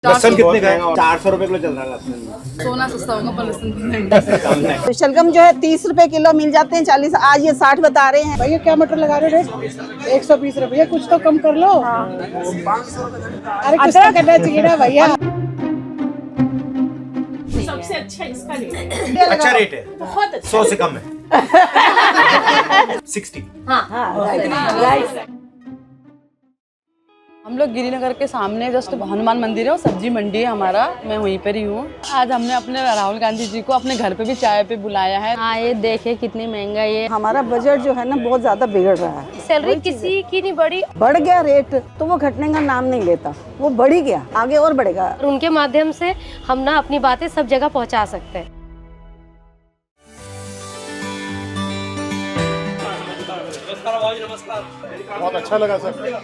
लहसुन कितने का है? 400 रुपए किलो चल रहा है लहसुन। सोना सस्ता होगा पर लहसुन महंगा। तो शलगम जो है 30 रुपए किलो मिल जाते हैं, 40 आज ये 60 बता रहे हैं। भैया क्या मटर लगा रहे हो रेट? 120 रुपये। कुछ तो कम कर लो। अरे कुछ तो करना चाहिए ना भैया। सबसे अच्छा इसका रेट है। अच्छा रेट है, बहुत अच्छा। 100 से कम है। 60। हम लोग गिरिनगर के सामने जस्ट हनुमान मंदिर है और सब्जी मंडी है हमारा, मैं वहीं पर ही हूँ। आज हमने अपने राहुल गांधी जी को अपने घर पे भी चाय पे बुलाया है। हाँ, ये देखे कितनी महंगाई है। हमारा बजट जो है ना बहुत ज्यादा बिगड़ रहा है। सैलरी किसी की नहीं बढ़ी, बढ़ गया रेट तो वो घटने का नाम नहीं लेता, वो बढ़ ही गया, आगे और बढ़ेगा। और उनके माध्यम से हम ना अपनी बातें सब जगह पहुंचा सकते हैं। बहुत अच्छा लगा सर।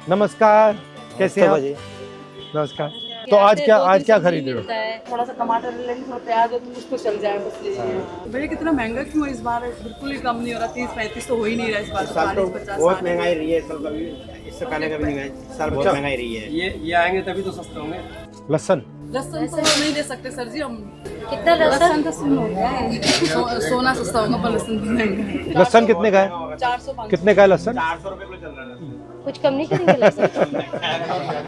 नमस्कार, कैसे हैं आप? नमस्कार। तो आज क्या खरीद रहे हो? थोड़ा सा टमाटर ले लीजिए, थोड़ा प्याज है तो कुछ तो चल जाए बस लीजिए। भैया कितना महंगा क्यों है इस बार? बिल्कुल ही कम नहीं हो रहा, 30-35 तो हो ही नहीं रहा इस बार। साल तो 40-50 बहुत महंगाई रही है इस साल, कभी इससे पहले कभी नहीं गए। इस साल बहुत महंगाई रही है। ये आएंगे तभी तो सस्ते होंगे। लहसुन लहसुन तो नहीं दे सकते सर जी हम। कितना लहसुन? तो सुन हो गया है। सोना सस्ता होगा पर लहसुन महंगा है। लहसुन कितने का है? 400-500। कितने का है लहसुन? 400 रुपए किलो चल रहा है लहसुन। कुछ कम नहीं करेंगे लहसुन?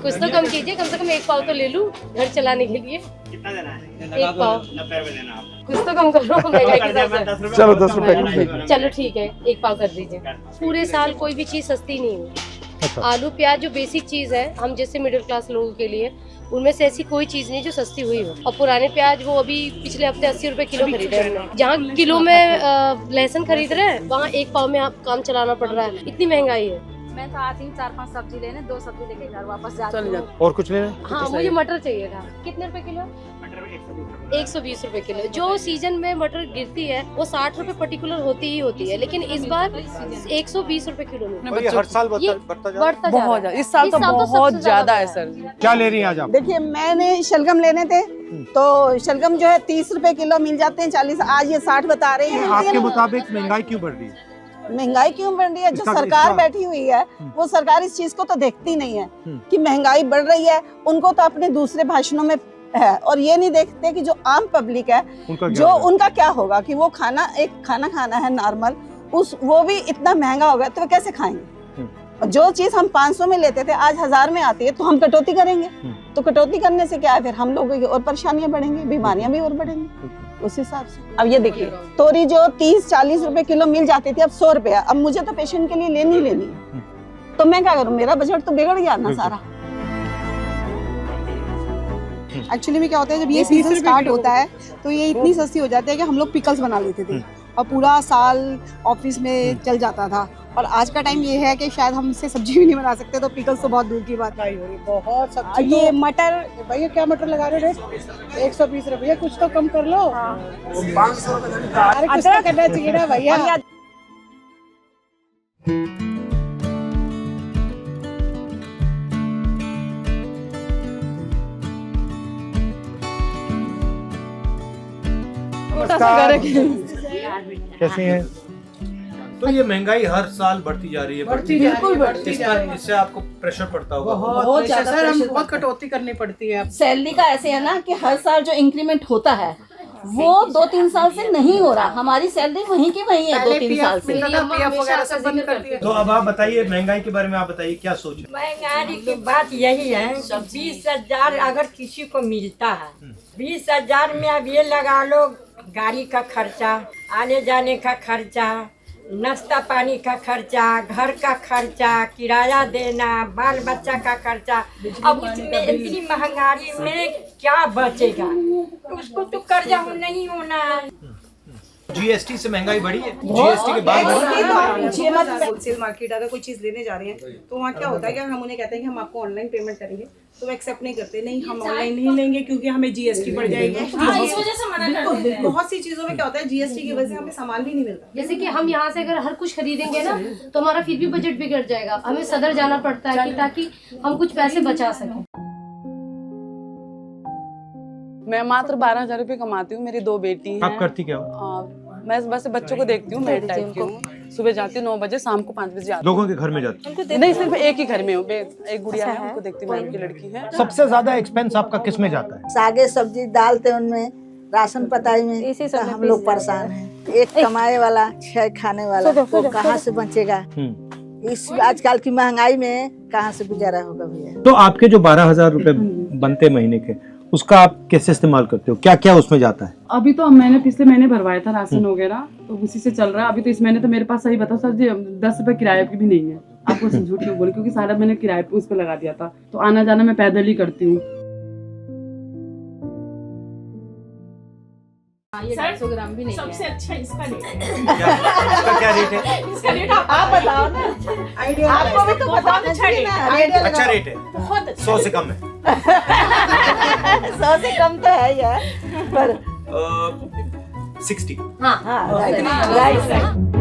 कुछ तो कम कीजिए, कम से कम 1 पाव तो ले लूं घर चलाने के लिए। कितना देना है? 1 पाव 90 रुपए देना आप। कुछ तो कम करो महंगाई के हिसाब से। चलो 10 रुपए। चलो ठीक है, 1 पाव कर दीजिए। पूरे साल कोई भी चीज सस्ती नहीं हुई। अच्छा। आलू प्याज जो बेसिक चीज है, हम जैसे मिडिल क्लास लोगों के लिए, उनमें से ऐसी कोई चीज नहीं जो सस्ती हुई हो। और पुराने प्याज वो अभी पिछले हफ्ते 80 रुपए किलो खरीदे हमने। जहाँ किलो में लहसुन खरीद रहे हैं, वहाँ 1 पाव में आप काम चलाना पड़ रहा है। इतनी महंगाई है। मैं तो आती हूँ 4-5 सब्जी लेने, 2 सब्जी लेके घर वापस जाती हूँ। और कुछ लेना? हाँ, मुझे मटर चाहिए था। कितने रुपए किलो? 120 रुपए किलो। जो सीजन में मटर गिरती है वो 60 रुपए पर्टिकुलर होती ही होती है, लेकिन इस बार 120 रुपए किलो में ये हर साल ये बढ़ता जा रहा है। बढ़ता जा रहा बहुत है। ज्यादा, इस साल तो बहुत सबसे ज्यादा है सर जी। क्या ले रही हैं आज आप? देखिए मैंने शलगम लेने थे तो शलगम जो है 30 रुपए किलो मिल जाते हैं, 40 आज ये 60 बता रहे हैं। आपके मुताबिक महंगाई क्यों बढ़ रही है? महंगाई क्यों बढ़ रही है? जो इसका- सरकार इसका- बैठी हुई है वो सरकार इस चीज को तो देखती नहीं है कि महंगाई बढ़ रही है। उनको तो अपने दूसरे भाषणों में है, और ये नहीं देखते कि जो आम पब्लिक है उनका क्या होगा कि वो खाना खाना है नॉर्मल, वो भी इतना महंगा हो गया तो वो कैसे खाएंगे? और जो चीज हम 500 में लेते थे आज 1000 में आती है तो हम कटौती करेंगे। तो कटौती करने से क्या है, फिर हम लोगों की और परेशानियां बढ़ेंगी, बीमारियां भी और बढ़ेंगी उस हिसाब से। अब ये देखिए तोरी जो 30-40 रुपए किलो मिल जाती थी अब 100 रुपया। अब मुझे तो पेशेंट के लिए लेनी है, तो मैं क्या करूँ? मेरा बजट तो बिगड़ गया ना सारा। एक्चुअली में क्या होता है, जब ये सीजन स्टार्ट होता है तो ये इतनी सस्ती हो जाती है कि हम लोग पिकल्स बना लेते थे और पूरा साल ऑफिस में चल जाता था। और आज का टाइम ये है कि शायद हम इससे सब्जी भी नहीं बना सकते, तो पिकल्स तो बहुत दूर की बात नहीं हो रही। बहुत सब्जी। ये मटर भैया क्या मटर लगा रहे हो रेट? 120 रुपये। कुछ तो कम कर लो। अरे कुछ तो करना चाहिए ना भैया। कैसी हैं? तो ये महंगाई हर साल बढ़ती जा रही है। बिल्कुल बढ़ती जा रही है। इससे आपको प्रेशर पड़ता होगा? बहुत ज्यादा सर, हम बहुत कटौती करनी पड़ती है। सैलरी का ऐसे है ना कि हर साल जो इंक्रीमेंट होता है वो 2-3 साल से नहीं हो रहा। हमारी सैलरी वहीं की वहीं है 2-3 साल से। पीएफ वगैरह सब बंद कर दिया। तो अब आप बताइए महंगाई के बारे में, आप बताइए क्या सोच है? महंगाई की बात यही है कि 20,000 अगर किसी को मिलता है, 20,000 में अब ये लगा लो गाड़ी का खर्चा, आने जाने का खर्चा, नाश्ता पानी का खर्चा, घर का खर्चा, किराया देना, बाल बच्चा का खर्चा। अब उसमें इतनी महंगाई में क्या बचेगा? उसको तो कर्जा नहीं होना है। जीएसटी से महंगाई बढ़ी है? जीएसटी के बाद बढ़ी है? होलसेल मार्केट अगर कोई चीज लेने जा रहे हैं तो वहाँ क्या होता है कि हम उन्हें कहते हैं कि हम आपको ऑनलाइन पेमेंट करेंगे, तो वो एक्सेप्ट नहीं करते। नहीं, हम ऑनलाइन नहीं लेंगे क्योंकि हमें जीएसटी पड़ जाएगी। बिल्कुल, बहुत सी चीजों में क्या होता है जीएसटी की वजह से हमें सामान भी नहीं मिलता। जैसे कि हम यहाँ से अगर हर कुछ खरीदेंगे ना तो हमारा फिर भी बजट बिगड़ जाएगा। हमें सदर जाना पड़ता है कि ताकि हम कुछ पैसे बचा सकें। मैं मात्र 12,000 रुपये कमाती हूँ, मेरी 2 बेटी हैं। आप करती क्या हो? मैं बस बच्चों को देखती हूँ, मेरे टाइप की हूँ। सुबह जाती हूँ 9 बजे, शाम को 5 बजे आती लोगों के घर में जाती हूँ। नहीं, सिर्फ एक ही घर में हूँ, एक गुड़िया है, उनको देखती हूँ, उनकी लड़की है। सबसे ज्यादा एक्सपेंस आपका किस में जाता है? सागे सब्जी डालते उनमें, राशन पताई में, इसी तो सब में हम लोग परेशान हैं। एक कमाए वाला 6 खाने वाला वो कहाँ से बचेगा? इस आजकल की महंगाई में कहाँ से गुजारा होगा भैया? तो आपके जो 12,000 रुपए बनते महीने के, उसका आप कैसे इस्तेमाल करते हो? क्या क्या उसमें जाता है? अभी तो मैंने पिछले महीने भरवाया था राशन वगैरह, तो उसी से चल रहा है। अभी तो इस महीने तो मेरे पास, सही बताओ सर जी, 10 रुपए किराए की भी नहीं है। आपको झूठ क्यों बोले, क्योंकि सारा मैंने किराए पे उस पर लगा दिया था, तो आना जाना मैं पैदल ही करती हूँ। 250 ग्राम भी नहीं सबसे अच्छा इसका रेट है। इसका क्या रेट है? इसका रेट आप बताओ ना, आइडिया आपको भी तो बताना चाहिए ना। आइडिया अच्छा रेट है, बहुत अच्छा 100 से कम है। 100 से कम तो है यार, पर 60। हाँ राइट।